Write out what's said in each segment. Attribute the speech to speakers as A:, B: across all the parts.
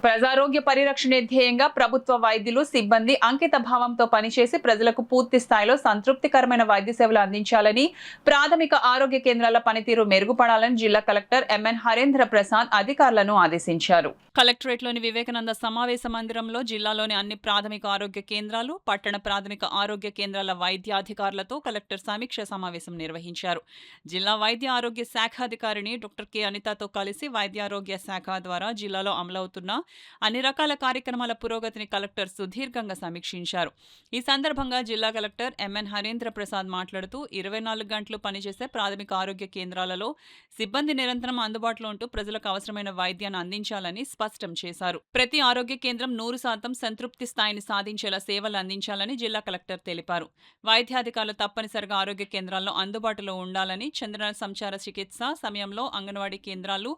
A: ప్రజారోగ్య పరిరక్షణ ధ్యేయంగా ప్రభుత్వ వైద్యులు సిబ్బంది అంకిత భావంతో పనిచేసి ప్రజలకు పూర్తి స్థాయిలో సంతృప్తికరమైన వైద్య సేవలు అందించాలని, ప్రాథమిక ఆరోగ్య కేంద్రాల పనితీరు మెరుగుపడాలని జిల్లా కలెక్టర్ ఎంఎన్ హరేంద్ర ప్రసాద్ అధికారులను ఆదేశించారు. కలెక్టరేట్లోని వివేకానంద సమావేశ మందిరంలో జిల్లాలోని అన్ని ప్రాథమిక ఆరోగ్య కేంద్రాలు, పట్టణ ప్రాథమిక ఆరోగ్య కేంద్రాల వైద్యాధికారులతో కలెక్టర్ సమీక్ష సమావేశం నిర్వహించారు. జిల్లా వైద్య ఆరోగ్య శాఖాధికారిని డాక్టర్ కె అనితతో కలిసి వైద్యారోగ్య శాఖ ద్వారా జిల్లాలో అమలవుతున్న అన్ని రకాల కార్యక్రమాల పురోగతిని కలెక్టర్ సుదీర్ఘంగా సమీక్షించారు. ఈ సందర్భంగా జిల్లా కలెక్టర్ ఎంఎన్ హరేంద్ర ప్రసాద్ మాట్లాడుతూ 24 గంటలు పనిచేసే ప్రాథమిక ఆరోగ్య కేంద్రాలలో సిబ్బంది నిరంతరం అందుబాటులో ఉంటూ ప్రజలకు అవసరమైన వైద్యాన్ని అందించాలని స్పష్టం చేశారు. ప్రతి ఆరోగ్య కేంద్రం 100% సంతృప్తి స్థాయిని సాధించేలా సేవలు అందించాలని జిల్లా కలెక్టర్ తెలిపారు. వైద్యాధికారులు తప్పనిసరిగా ఆరోగ్య కేంద్రాల్లో అందుబాటులో ఉండాలని, చంద్రన సంచార చికిత్స సమయంలో అంగన్వాడీ కేంద్రాలు,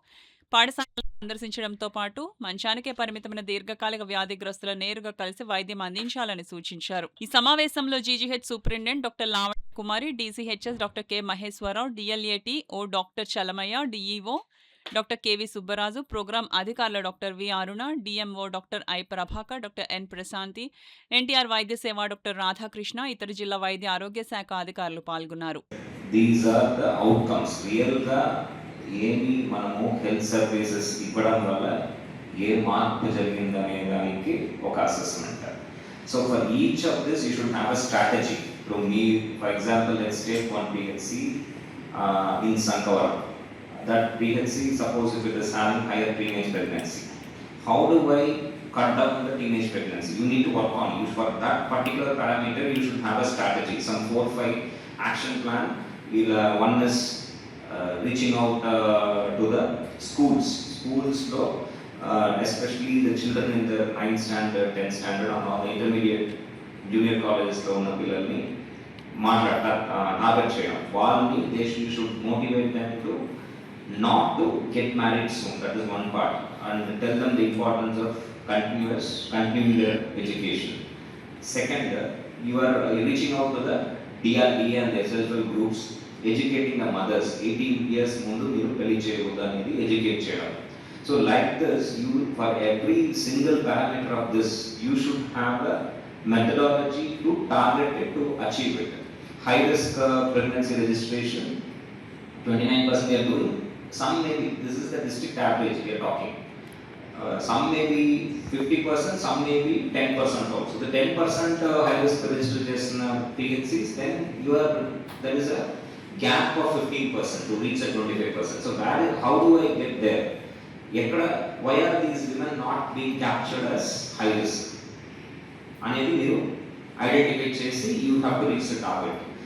A: పాఠశాలలు సందర్శించడంతో పాటు మంచానికే పరిమితమైన దీర్ఘకాలిక వ్యాధిగ్రస్తులు నేరుగా కలిసి వైద్యం అందించాలని సూచించారు. ఈ సమావేశంలో GGH superintendent doctor Lavanya Kumari, DCHS doctor K Maheswararao, DLATO doctor Chalamayya, DEO doctor KV Subbaraju, programme అధికారులు doctor V Aruna, DMO doctor I Prabhakar, doctor N Prashanti, NTR Vaidya Seva doctor Radhakrishna, ఇతర జిల్లా వైద్య ఆరోగ్య శాఖ అధికారులు పాల్గొన్నారు.
B: ఏమి మనము హెల్త్ సర్వీసెస్ ఇవ్వడం వల్ల ఏ మార్పు జరిగిందనే దానికి ఒక assessment. So for each of this you should have a strategy. To me for example let's take one PHC in Sankavaram. That PHC, suppose if it is having higher teenage pregnancy, how do I cut down the teenage pregnancy? You need to work on it. For that particular parameter you should have a strategy, some 4-5 action plan. One is reaching out to the schools lo, especially the children in the 9th standard, 10th standard and all the intermediate junior colleges lo unna pillalni target cheyam. Valni you should motivate them to not to get married soon. That is one part, and tell them the importance of continuing their education. Second, you are reaching out to the DRDA and the SSL groups, educating the mothers. 18 years mundu meeru pelli cheyavudu anedi educate cheyam. So like this, you for every single parameter of this you should have a methodology to target it, to achieve it. High risk pregnancy registration 29% they are doing. Some may be, this is the district average we are talking. Some may be 50%, some may be 10% also. The 10% high risk registration PHCs, then there is a gap of 15% to reach a 25%. So how do I get there? Why are these women not being captured as high risk? Anedi you identify chesi, you have to reach the target.